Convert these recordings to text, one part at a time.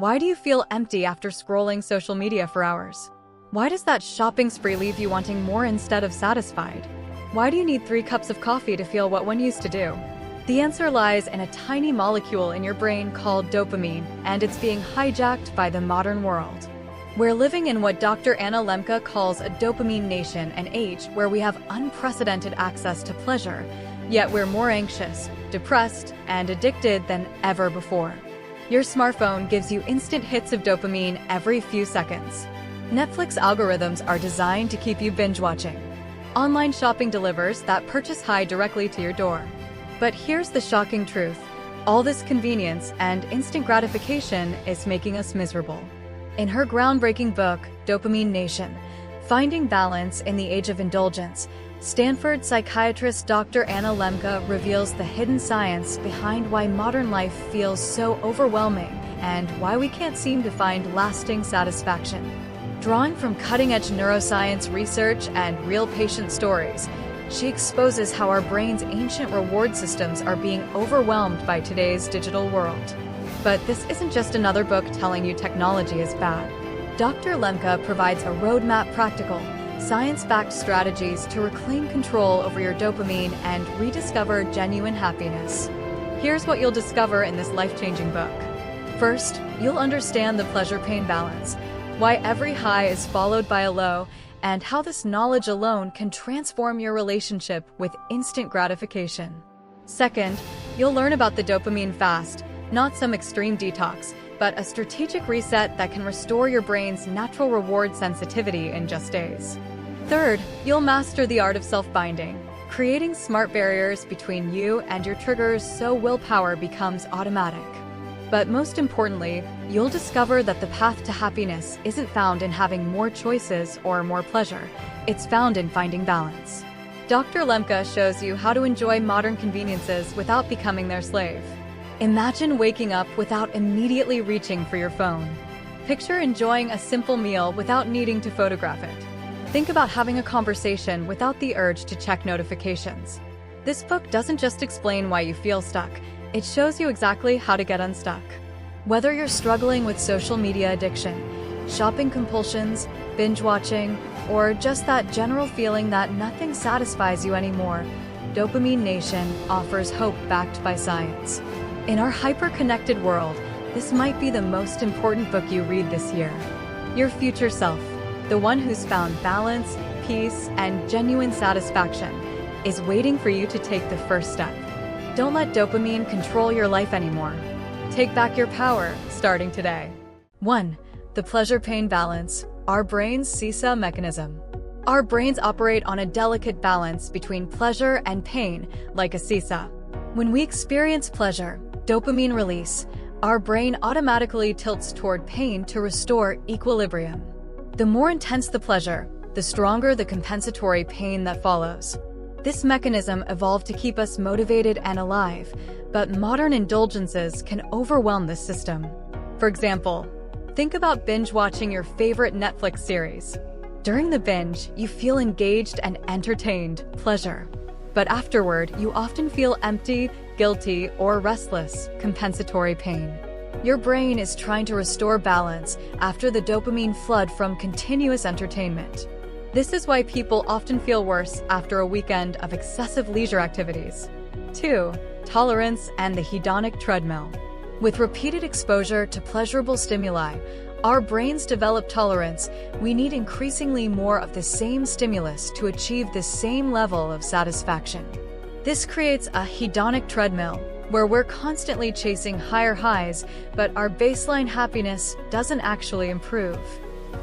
Why do you feel empty after scrolling social media for hours? Why does that shopping spree leave you wanting more instead of satisfied? Why do you need 3 cups of coffee to feel what one used to do? The answer lies in a tiny molecule in your brain called dopamine, and it's being hijacked by the modern world. We're living in what Dr. Anna Lembke calls a Dopamine Nation, an age where we have unprecedented access to pleasure, yet we're more anxious, depressed, and addicted than ever before. Your smartphone gives you instant hits of dopamine every few seconds. Netflix algorithms are designed to keep you binge-watching. Online shopping delivers that purchase high directly to your door. But here's the shocking truth. All this convenience and instant gratification is making us miserable. In her groundbreaking book, Dopamine Nation, Finding Balance in the Age of Indulgence, Stanford psychiatrist Dr. Anna Lembke reveals the hidden science behind why modern life feels so overwhelming and why we can't seem to find lasting satisfaction. Drawing from cutting-edge neuroscience research and real patient stories, she exposes how our brain's ancient reward systems are being overwhelmed by today's digital world. But this isn't just another book telling you technology is bad. Dr. Lembke provides a roadmap, practical, science-backed strategies to reclaim control over your dopamine and rediscover genuine happiness. Here's what you'll discover in this life-changing book. First, you'll understand the pleasure-pain balance, why every high is followed by a low, and how this knowledge alone can transform your relationship with instant gratification. Second, you'll learn about the dopamine fast, not some extreme detox, but a strategic reset that can restore your brain's natural reward sensitivity in just days. Third, you'll master the art of self-binding, creating smart barriers between you and your triggers so willpower becomes automatic. But most importantly, you'll discover that the path to happiness isn't found in having more choices or more pleasure. It's found in finding balance. Dr. Lembke shows you how to enjoy modern conveniences without becoming their slave. Imagine waking up without immediately reaching for your phone. Picture enjoying a simple meal without needing to photograph it. Think about having a conversation without the urge to check notifications. This book doesn't just explain why you feel stuck, it shows you exactly how to get unstuck. Whether you're struggling with social media addiction, shopping compulsions, binge watching, or just that general feeling that nothing satisfies you anymore, Dopamine Nation offers hope backed by science. In our hyper-connected world, this might be the most important book you read this year. Your future self, the one who's found balance, peace, and genuine satisfaction, is waiting for you to take the first step. Don't let dopamine control your life anymore. Take back your power, starting today. 1. The pleasure-pain balance, our brain's seesaw mechanism. Our brains operate on a delicate balance between pleasure and pain, like a seesaw. When we experience pleasure, dopamine release, our brain automatically tilts toward pain to restore equilibrium. The more intense the pleasure, the stronger the compensatory pain that follows. This mechanism evolved to keep us motivated and alive, but modern indulgences can overwhelm this system. For example, think about binge-watching your favorite Netflix series. During the binge, you feel engaged and entertained, pleasure. But afterward, you often feel empty, guilty, or restless, compensatory pain. Your brain is trying to restore balance after the dopamine flood from continuous entertainment. This is why people often feel worse after a weekend of excessive leisure activities. 2. Tolerance and the hedonic treadmill. With repeated exposure to pleasurable stimuli, our brains develop tolerance. We need increasingly more of the same stimulus to achieve the same level of satisfaction. This creates a hedonic treadmill, where we're constantly chasing higher highs, but our baseline happiness doesn't actually improve.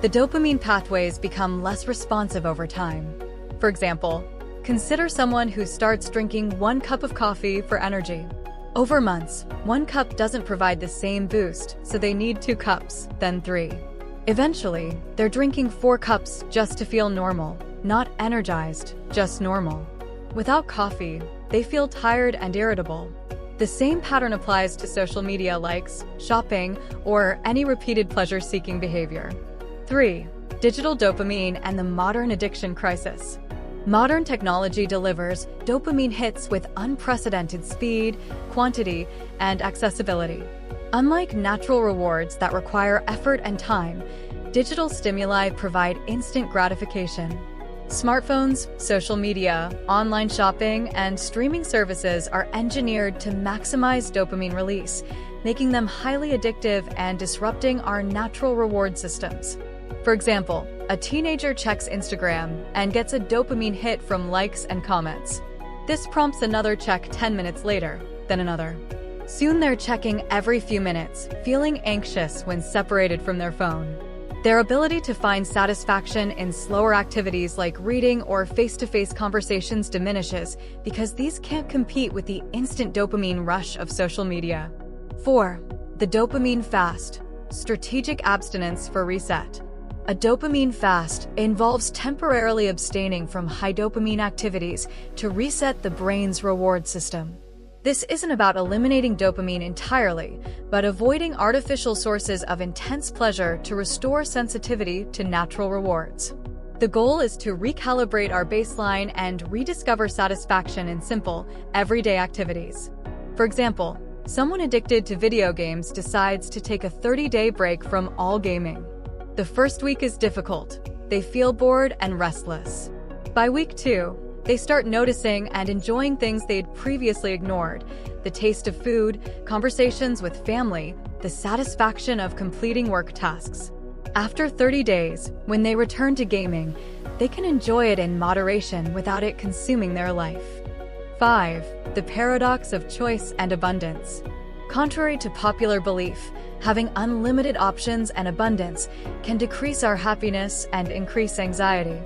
The dopamine pathways become less responsive over time. For example, consider someone who starts drinking 1 cup of coffee for energy. Over months, 1 cup doesn't provide the same boost, so they need 2 cups, then 3. Eventually, they're drinking 4 cups just to feel normal, not energized, just normal. Without coffee, they feel tired and irritable. The same pattern applies to social media likes, shopping, or any repeated pleasure-seeking behavior. 3. Digital dopamine and the modern addiction crisis. Modern technology delivers dopamine hits with unprecedented speed, quantity, and accessibility. Unlike natural rewards that require effort and time, digital stimuli provide instant gratification. Smartphones, social media, online shopping, and streaming services are engineered to maximize dopamine release, making them highly addictive and disrupting our natural reward systems. For example, a teenager checks Instagram and gets a dopamine hit from likes and comments. This prompts another check 10 minutes later, then another. Soon they're checking every few minutes, feeling anxious when separated from their phone. Their ability to find satisfaction in slower activities like reading or face-to-face conversations diminishes because these can't compete with the instant dopamine rush of social media. 4. The dopamine fast. Strategic abstinence for reset. A dopamine fast involves temporarily abstaining from high dopamine activities to reset the brain's reward system. This isn't about eliminating dopamine entirely, but avoiding artificial sources of intense pleasure to restore sensitivity to natural rewards. The goal is to recalibrate our baseline and rediscover satisfaction in simple, everyday activities. For example, someone addicted to video games decides to take a 30-day break from all gaming. The first week is difficult. They feel bored and restless. By week 2, they start noticing and enjoying things they'd previously ignored: the taste of food, conversations with family, the satisfaction of completing work tasks. After 30 days, when they return to gaming, they can enjoy it in moderation without it consuming their life. 5. The paradox of choice and abundance. Contrary to popular belief, having unlimited options and abundance can decrease our happiness and increase anxiety.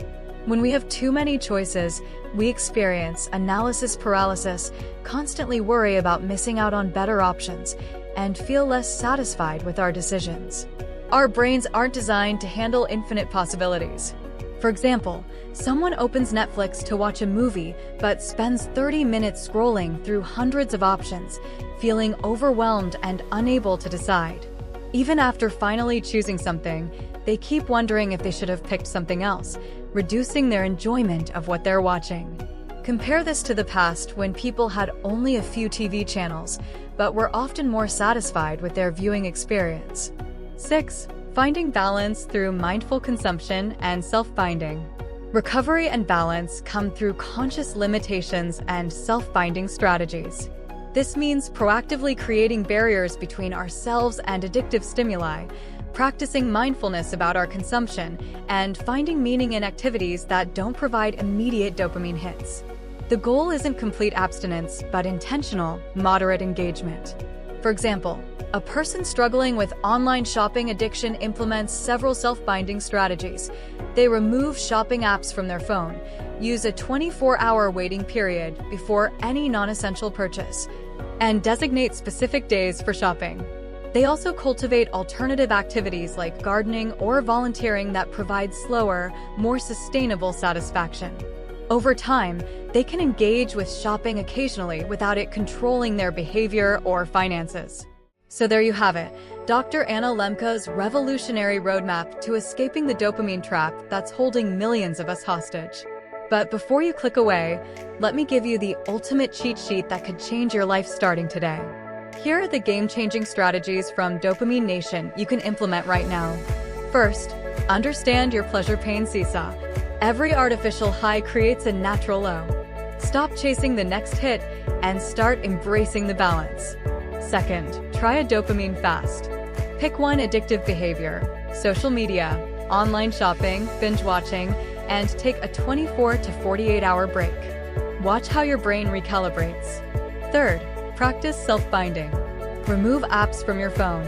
When we have too many choices, we experience analysis paralysis, constantly worry about missing out on better options, and feel less satisfied with our decisions. Our brains aren't designed to handle infinite possibilities. For example, someone opens Netflix to watch a movie but spends 30 minutes scrolling through hundreds of options, feeling overwhelmed and unable to decide. Even after finally choosing something, they keep wondering if they should have picked something else, reducing their enjoyment of what they're watching. Compare this to the past when people had only a few TV channels, but were often more satisfied with their viewing experience. 6. Finding balance through mindful consumption and self-binding. Recovery and balance come through conscious limitations and self-binding strategies. This means proactively creating barriers between ourselves and addictive stimuli, practicing mindfulness about our consumption, and finding meaning in activities that don't provide immediate dopamine hits. The goal isn't complete abstinence, but intentional, moderate engagement. For example, a person struggling with online shopping addiction implements several self-binding strategies. They remove shopping apps from their phone, use a 24-hour waiting period before any non-essential purchase, and designate specific days for shopping. They also cultivate alternative activities like gardening or volunteering that provide slower, more sustainable satisfaction. Over time, they can engage with shopping occasionally without it controlling their behavior or finances. So there you have it, Dr. Anna Lembke's revolutionary roadmap to escaping the dopamine trap that's holding millions of us hostage. But before you click away, let me give you the ultimate cheat sheet that could change your life starting today. Here are the game-changing strategies from Dopamine Nation you can implement right now. First, understand your pleasure-pain seesaw. Every artificial high creates a natural low. Stop chasing the next hit and start embracing the balance. Second, try a dopamine fast. Pick one addictive behavior: social media, online shopping, binge watching, and take a 24 to 48-hour break. Watch how your brain recalibrates. Third, practice self-binding. Remove apps from your phone.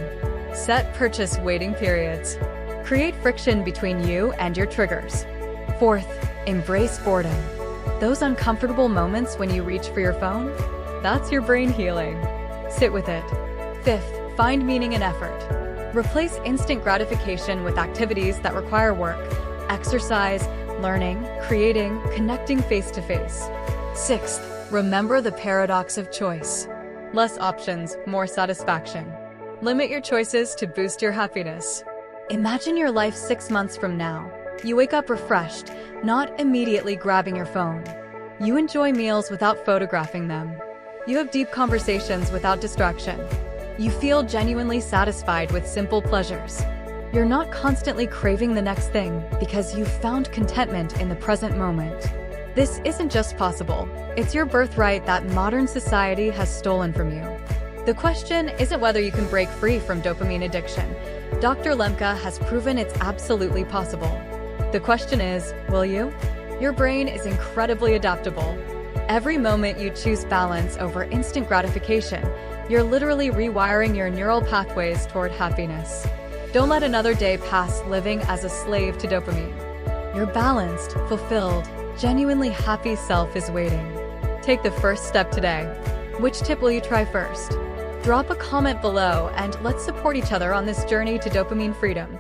Set purchase waiting periods. Create friction between you and your triggers. Fourth, embrace boredom. Those uncomfortable moments when you reach for your phone? That's your brain healing. Sit with it. Fifth, find meaning in effort. Replace instant gratification with activities that require work: exercise, learning, creating, connecting face-to-face. Sixth, remember the paradox of choice. Less options, more satisfaction. Limit your choices to boost your happiness. Imagine your life 6 months from now. You wake up refreshed, not immediately grabbing your phone. You enjoy meals without photographing them. You have deep conversations without distraction. You feel genuinely satisfied with simple pleasures. You're not constantly craving the next thing because you've found contentment in the present moment. This isn't just possible, it's your birthright that modern society has stolen from you. The question isn't whether you can break free from dopamine addiction. Dr. Lembke has proven it's absolutely possible. The question is, will you? Your brain is incredibly adaptable. Every moment you choose balance over instant gratification, you're literally rewiring your neural pathways toward happiness. Don't let another day pass living as a slave to dopamine. Your balanced, fulfilled, genuinely happy self is waiting. Take the first step today. Which tip will you try first? Drop a comment below and let's support each other on this journey to dopamine freedom.